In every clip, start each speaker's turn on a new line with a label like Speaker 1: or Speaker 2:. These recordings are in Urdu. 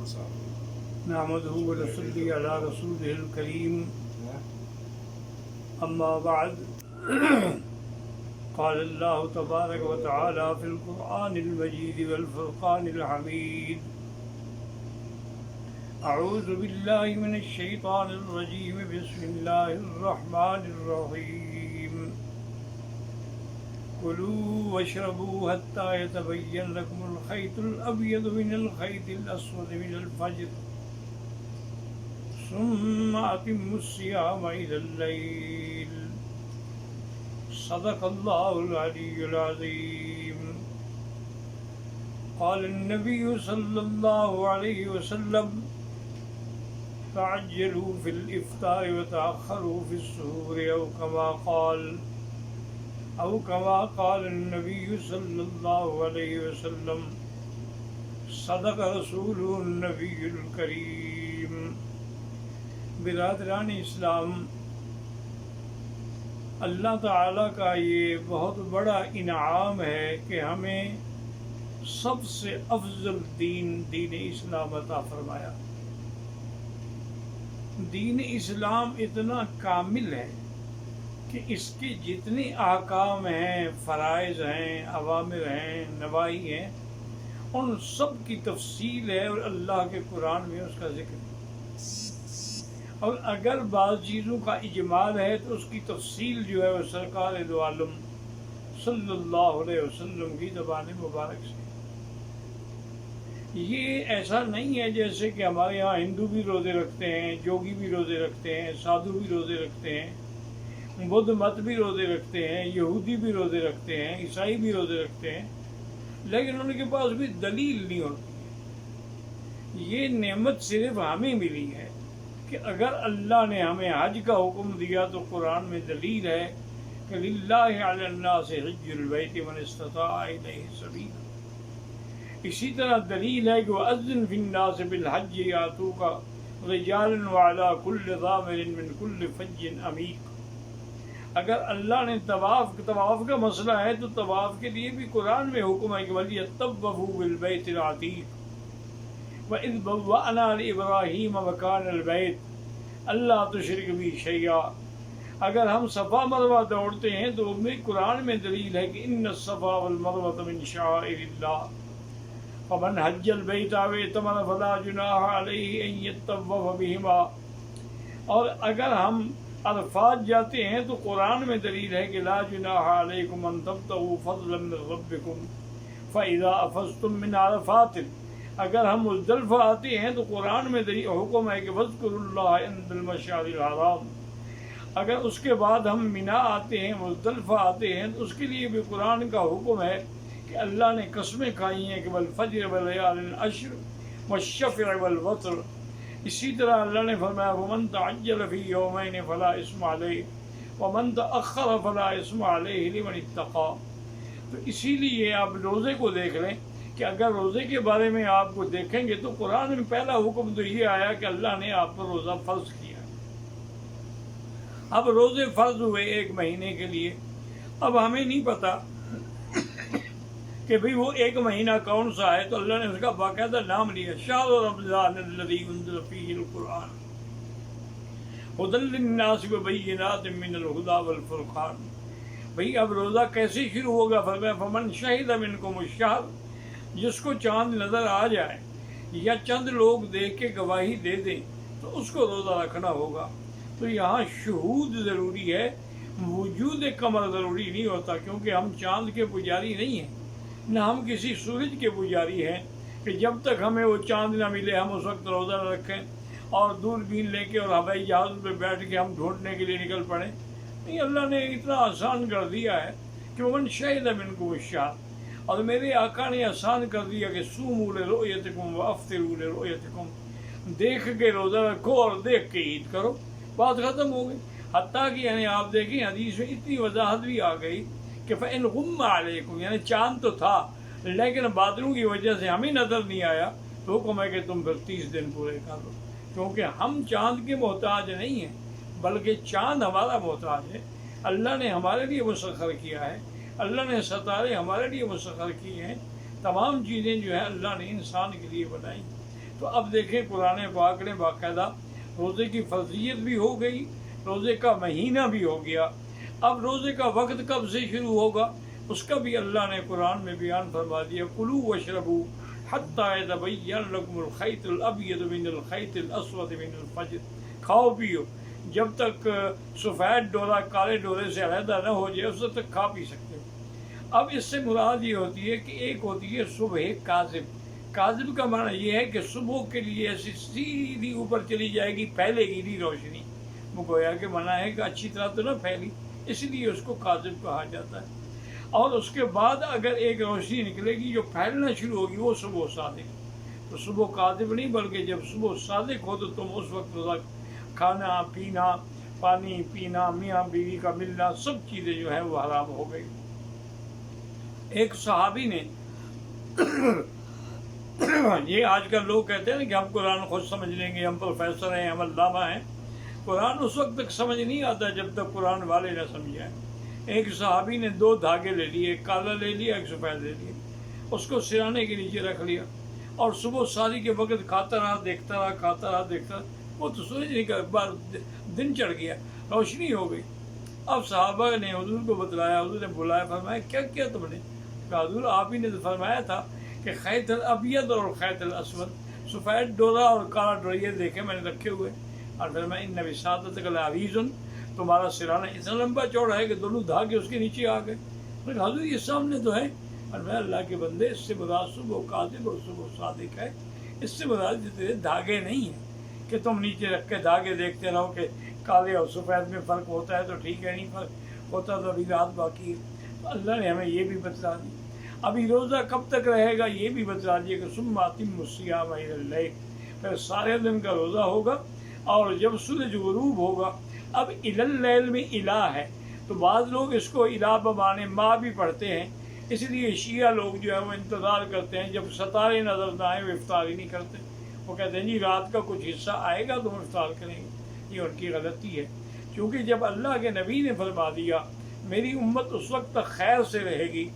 Speaker 1: نحمده ونصلي على رسوله الكريم أما بعد قال الله تبارك وتعالى في القرآن المجيد والفرقان الحميد أعوذ بالله من الشيطان الرجيم بسم الله الرحمن الرحيم كلوا واشربوا حتى يتبين لكم الخيط الأبيض من الخيط الأسود من الفجر ثم أتموا الصيام إلى الليل صدق الله العلي العظيم قال النبي صلى الله عليه وسلم تعجلوا في الإفطار وتأخروا في السحور أو كما قال النبي صلى الله عليه وسلم صدق رسوله النبي الكريم. برادران اسلام، اللہ تعالیٰ کا یہ بہت بڑا انعام ہے کہ ہمیں سب سے افضل دین اسلام عطا فرمایا. دین اسلام اتنا کامل ہے کہ اس کے جتنے احکام ہیں، فرائض ہیں، اوامر ہیں، نواہی ہیں، ان سب کی تفصیل ہے اور اللہ کے قرآن میں اس کا ذکر ہے. اور اگر بعض چیزوں کا اجمال ہے تو اس کی تفصیل جو ہے وہ سرکار دو عالم صلی اللہ علیہ وسلم کی زبان مبارک سے. یہ ایسا نہیں ہے جیسے کہ ہمارے یہاں ہندو بھی روزے رکھتے ہیں، جوگی بھی روزے رکھتے ہیں، سادھو بھی روزے رکھتے ہیں، بدھ مت بھی روزے رکھتے ہیں، یہودی بھی روزے رکھتے ہیں، عیسائی بھی روزے رکھتے ہیں، لیکن ان کے پاس بھی دلیل نہیں ہوتی ہے. یہ نعمت صرف ہمیں ملی ہے کہ اگر اللہ نے ہمیں حج کا حکم دیا تو قرآن میں دلیل ہے کہ للہ علی الناس حج البیت من استطاع الیہ سبیلا. اسی طرح دلیل ہے کہ وَأَذِّن فِي النَّاسِ بِالْحَجِّ يَأْتُوكَ رِجَالًا وَعَلَىٰ كُلِّ ضَامِرٍ مِّن كُلِّ فَجٍّ عَمِيقٍ. اگر اللہ نے طواف کا مسئلہ ہے تو طواف کے لیے بھی قرآن میں حکم ہے کہ وَلْيَطَّوَّفُوا بِالْبَيْتِ الْعَتِيقِ وَإِذْ بَوَّأْنَا لِإِبْرَاهِيمَ مَكَانَ الْبَيْتِ أَلَّا تُشْرِكْ بِي شَيْئًا. اگر ہم صفا مروہ دوڑتے ہیں تو قرآن میں دلیل ہے کہ ان الصفا والمروہ من شعائر اللہ فمن حج البیت او اعتمر فلا جناح علیہ ان یطوف بہما. اور اگر ہم عرفات جاتے ہیں تو قرآن میں دلیل ہے کہ لا جناح علیکم ان تبتغوا فضلا من ربکم فاذا افضتم من عرفات. اگر ہم مزدلفہ آتے ہیں تو قرآن میں حکم ہے کہ وذکروا اللہ عند المشعر الحرام. اگر اس کے بعد ہم مینا آتے ہیں، مزدلفہ آتے ہیں، تو اس کے لیے بھی قرآن کا حکم ہے کہ اللہ نے قسمیں کھائی ہیں کہ والفجر ولیال عشر والشفع والوتر. اسی طرح اللہ نے فرمایا ومن تعجل فی یومین فلا اثم علیہ ومن تأخر فلا اثم علیہ لمن اتقى. تو اسی لیے آپ روزے کو دیکھ لیں کہ اگر روزے کے بارے میں آپ کو دیکھیں گے تو قرآن میں پہلا حکم تو یہ آیا کہ اللہ نے آپ پر روزہ فرض کیا. اب روزے فرض ہوئے 1 مہینے کے لیے. اب ہمیں نہیں پتا کہ بھئی وہ 1 مہینہ کون سا ہے، تو اللہ نے اس کا باقاعدہ نام لیا شہر رمضان الذی انزل فیہ القرآن ھدی للناس وبینات من الھدی والفرقان. بھئی اب روزہ کیسے شروع ہوگا؟ فرمایا فمن شہد منکم الشہر، جس کو چاند نظر آ جائے یا چند لوگ دیکھ کے گواہی دے دیں تو اس کو روزہ رکھنا ہوگا. تو یہاں شہود ضروری ہے، وجود قمر ضروری نہیں ہوتا، کیونکہ ہم چاند کے پجاری نہیں ہیں، نہ ہم کسی سورج کے پجاری ہیں کہ جب تک ہمیں وہ چاند نہ ملے ہم اس وقت روزہ نہ رکھیں اور دوربین لے کے اور ہوائی جہاز پہ بیٹھ کے ہم ڈھونڈنے کے لیے نکل پڑیں. نہیں، اللہ نے اتنا آسان کر دیا ہے کہ ومن شہد منکم الشہر، اور میرے آقا نے آسان کر دیا کہ صوموا لرؤیتکم وافطروا لرؤیتکم. دیکھ کے روزہ رکھو اور دیکھ کے عید کرو، بات ختم ہو گئی. حتیٰ کہ یعنی آپ دیکھیں حدیث میں اتنی وضاحت بھی آ گئی کہ فَإِنْ غُمَّ عَلَيْكُمْ، یعنی چاند تو تھا لیکن بادلوں کی وجہ سے ہمیں نظر نہیں آیا تو حکم ہے کہ تم پھر 30 دن پورے کر لو. کیونکہ ہم چاند کے محتاج نہیں ہیں بلکہ چاند ہمارا محتاج ہے. اللہ نے ہمارے لیے مسخر کیا ہے، اللہ نے ستارے ہمارے لیے مسخر کیے ہیں. تمام چیزیں جو ہے اللہ نے انسان کے لیے بنائی. تو اب دیکھیں قرآن پاک نے باقاعدہ روزے کی فرضیت بھی ہو گئی، روزے کا مہینہ بھی ہو گیا، اب روزے کا وقت کب سے شروع ہوگا اس کا بھی اللہ نے قرآن میں بیان فرما دیا، کلوا واشربوا حتی یتبین لکم الخیط الابیض من الخیط الاسود من الفجر، کھاؤ پیو جب تک سفید ڈورا کالے ڈورے سے علیحدہ نہ ہو جائے اس وقت تک کھا پی سکتے ہو۔ اب اس سے مراد یہ ہوتی ہے کہ ایک ہوتی ہے صبح کاذب، کاذب کا معنی یہ ہے کہ صبح کے لیے ایسی سیدھی اوپر چلی جائے گی، پھیلے گی نہیں روشنی، وہ گویا کہ منع ہے کہ اچھی طرح تو نہ پھیلی، اس لیے اس کو کاذب کہا جاتا ہے۔ اور اس کے بعد اگر ایک روشنی نکلے گی جو پھیلنا شروع ہوگی وہ صبح صادق، تو صبح کاذب نہیں بلکہ جب صبح صادق ہو تو تم اس وقت کھانا پینا، پانی پینا، میاں بیوی کا ملنا، سب چیزیں جو ہیں وہ حرام ہو گئی۔ ایک صحابی نے یہ آج کل لوگ کہتے ہیں کہ ہم قرآن خود سمجھ لیں گے، ہم پروفیسر ہیں، ہم علامہ ہیں، قرآن اس وقت تک سمجھ نہیں آتا جب تک قرآن والے نہ سمجھائیں۔ ایک صحابی نے 2 دھاگے لے لیے، ایک کالا لے لیا، ایک سفید لے لیا، اس کو سرانے کے نیچے رکھ لیا اور صبح ساری کے وقت کھاتا رہا، دیکھتا رہا، کھاتا رہا، دیکھتا رہا، وہ تو سورج نکل بار دن چڑھ گیا، روشنی ہو گئی۔ اب صحابہ نے حضور کو بتلایا، حضور نے بلایا، فرمایا کیا کیا تم نے؟ کہا حضور آپ ہی نے تو فرمایا تھا کہ خیط الابیض اور خیط الاسود، سفید ڈورا اور کالا ڈورا یہ دیکھے میں نے رکھے ہوئے، اور فرمایا ان وسادتک لعریض، تمہارا سرانہ اتنا لمبا چوڑا ہے کہ دونوں دھاگے اس کے نیچے آ گئے۔ میں نے کہا حضور یہ سامنے تو ہے، اور میں اللہ کے بندے اس سے مراد صبح کاذب اور صبح صادق ہے، اس سے مراد تیرے دھاگے نہیں ہیں کہ تم نیچے رکھ کے دھاگے دیکھتے رہو کہ کالے اور سفید میں فرق ہوتا ہے تو ٹھیک ہے، نہیں فرق ہوتا تو ابھی رات باقی ہے۔ اللہ نے ہمیں یہ بھی بتلا دی، ابھی روزہ کب تک رہے گا یہ بھی بتلا دیا کہ ثم اتموا الصیام الی اللیل، پھر سارے دن کا روزہ ہوگا، اور جب سورج غروب ہوگا، اب الی اللیل میں الہ ہے تو بعض لوگ اس کو الہ بمانے ماں بھی پڑھتے ہیں، اس لیے شیعہ لوگ جو ہے وہ انتظار کرتے ہیں جب ستارے نظر نہ آئے وہ افطار ہی نہیں کرتے، وہ کہتے ہیں جی رات کا کچھ حصہ آئے گا تو ہم افطار کریں گے، یہ ان کی غلطی ہے، کیونکہ جب اللہ کے نبی نے فرما دیا میری امت اس وقت تک خیر سے رہے گی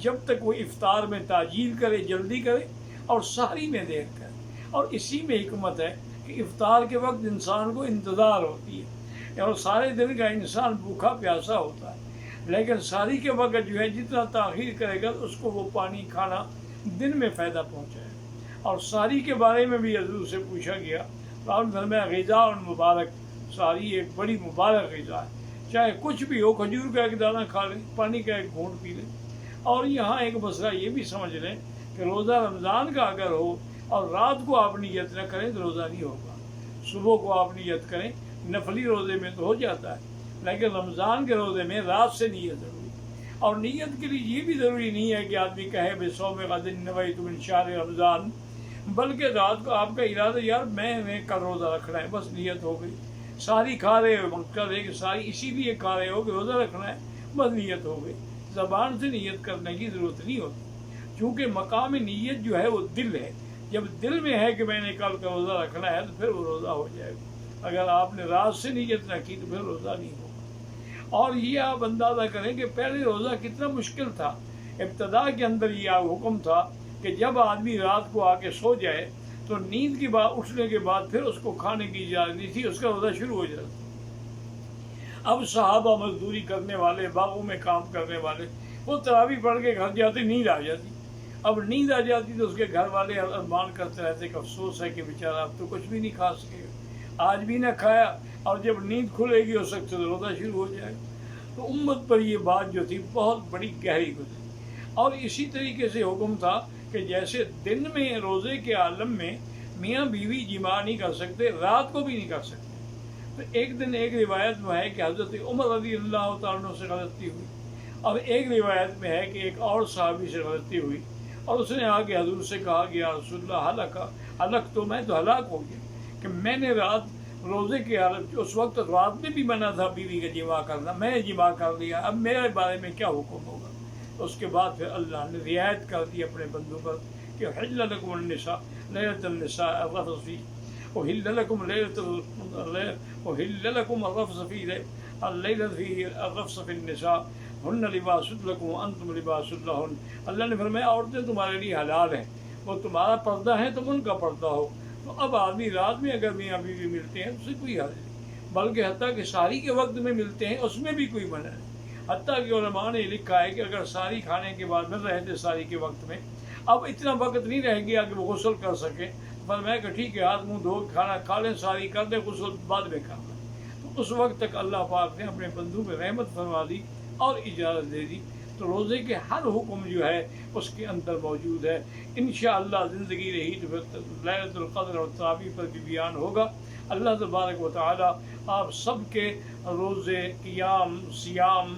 Speaker 1: جب تک وہ افطار میں تاجیل کرے، جلدی کرے، اور سحری میں دیر کرے، اور اسی میں حکمت ہے کہ افطار کے وقت انسان کو انتظار ہوتی ہے اور سارے دن کا انسان بھوکا پیاسا ہوتا ہے، لیکن سحری کے وقت جو ہے جتنا تاخیر کرے گا اس کو وہ پانی کھانا دن میں فائدہ پہنچائے۔ اور سحری کے بارے میں بھی حضور سے پوچھا گیا تو آپ نے فرمایا غذا مبارک، سحری ایک بڑی مبارک غذا ہے، چاہے کچھ بھی ہو، کھجور کا ایک دانہ کھا لیں، پانی کا ایک گھونٹ پی لیں۔ اور یہاں ایک مسئلہ یہ بھی سمجھ لیں کہ روزہ رمضان کا اگر ہو اور رات کو آپ نیت نہ کریں تو روزہ نہیں ہوگا، صبح کو آپ نیت کریں، نفلی روزے میں تو ہو جاتا ہے لیکن رمضان کے روزے میں رات سے نیت ضروری، اور نیت کے لیے یہ بھی ضروری نہیں ہے کہ آدمی کہے بصوم غد نویت من شہر رمضان، بلکہ رات کو آپ کا ارادہ یار میں کل روزہ رکھنا ہے، بس نیت ہو گئی، ساری کھا رہے ہو، مقصد ہے کہ ساری اسی لیے کھا رہے ہو کہ روزہ رکھنا ہے، بس نیت ہو گئی، زبان سے نیت کرنے کی ضرورت نہیں ہوتی، کیونکہ مقام نیت جو ہے وہ دل ہے، جب دل میں ہے کہ میں نے کل کا روزہ رکھنا ہے تو پھر وہ روزہ ہو جائے گا، اگر آپ نے رات سے نیت نہ کی تو پھر روزہ نہیں ہوگا۔ اور یہ آپ اندازہ کریں کہ پہلے روزہ کتنا مشکل تھا، ابتدا کے اندر یہ حکم تھا کہ جب آدمی رات کو آ کے سو جائے تو نیند کی بات اٹھنے کے بعد پھر اس کو کھانے کی اجازت نہیں تھی، اس کا روزہ شروع ہو جاتا۔ اب صحابہ مزدوری کرنے والے، باغوں میں کام کرنے والے، وہ تراویح پڑھ کے گھر جاتے، نیند آ جاتی، اب نیند آ جاتی تو اس کے گھر والے ارمان کرتے رہتے کہ افسوس ہے کہ بیچارہ اب تو کچھ بھی نہیں کھا سکے گا، آج بھی نہ کھایا، اور جب نیند کھلے گی اس وقت سے روزہ شروع ہو جائے گا۔ تو امت پر یہ بات جو تھی بہت بڑی گہری گزری، اور اسی طریقے سے حکم تھا کہ جیسے دن میں روزے کے عالم میں میاں بیوی جماع نہیں کر سکتے، رات کو بھی نہیں کر سکتے، تو ایک دن ایک روایت میں ہے کہ حضرت عمر رضی اللہ تعالیٰ عنہ سے غلطی ہوئی، اور ایک روایت میں ہے کہ ایک اور صحابی سے غلطی ہوئی، اور اس نے آگے حضور سے کہا کہ یا رسول اللہ ہلاک تو میں تو ہلاک ہو گیا کہ میں نے رات روزے کے حالت، اس وقت رات میں بھی منع تھا بیوی کا جماع کرنا، میں نے جماع کر لیا، اب میرے بارے میں کیا حکم ہوگا؟ اس کے بعد پھر اللہ نے رعایت کر دی اپنے بندوں پر کہ حل لکم النساء لیلۃ النساء الرفث فی احل لکم الرفث فی اللیلۃ فی الرفث فی النساء ہن لباس لکم وانتم لباس لہن، اللہ نے فرمایا عورتیں تمہارے لیے حلال ہیں، وہ تمہارا پردہ ہے تم ان کا پردہ ہو، تو اب آدمی رات میں اگر میاں بیوی ملتے ہیں اس سے کوئی حرج نہیں، بلکہ حتیٰ کہ سحری کے وقت میں ملتے ہیں اس میں بھی کوئی منع نہیں۔ حتیٰ کہ علماء نے لکھا ہے کہ اگر سحری کھانے کے بعد مل رہے تھے سحری کے وقت میں، اب اتنا وقت نہیں رہ گیا کہ وہ غسل کر سکے، فرمایا کہ ٹھیک ہے ہاتھ منہ دھو کے کھانا کھا لیں، سحری کر دیں، غسل بعد میں کر لیں۔ تو اس وقت تک اللہ پاک نے اپنے بندوں پہ رحمت فرما دی اور اجازت دے دی۔ تو روزے کے ہر حکم جو ہے اس کے اندر موجود ہے۔ انشاءاللہ زندگی رہی تو پھر لیلۃ القدر اور تراویح پر بھی بیان ہوگا۔ اللہ تبارک و تعالی آپ سب کے روزے قیام سیام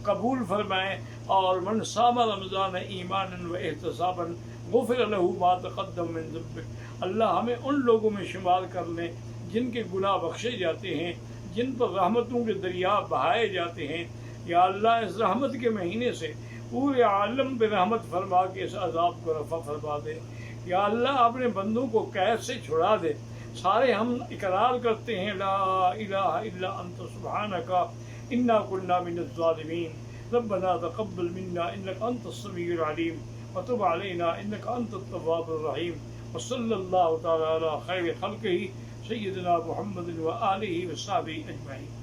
Speaker 1: قبول فرمائیں، اور من صام رمضان ایمانا و احتسابا غفر له ما تقدم من ذنبه، اللہ ہمیں ان لوگوں میں شمار کر لیں جن کے گناہ بخشے جاتے ہیں، جن پر رحمتوں کے دریا بہائے جاتے ہیں۔ یا اللہ اس رحمت کے مہینے سے پورے عالم پہ رحمت فرما کے اس عذاب کو رفع فرما دے۔ یا اللہ اپنے بندوں کو قید سے چھڑا دے۔ سارے ہم اقرار کرتے ہیں لا الہ الا انت سبحانک انا کنا من الظالمین، ربنا تقبل منا انک انت السمیع العلیم وتب علینا انک انت التواب الرحیم، وصلی اللہ تعالی علی خیر خلقہ سیدنا محمد و آلہ و صحبہ اجمعین۔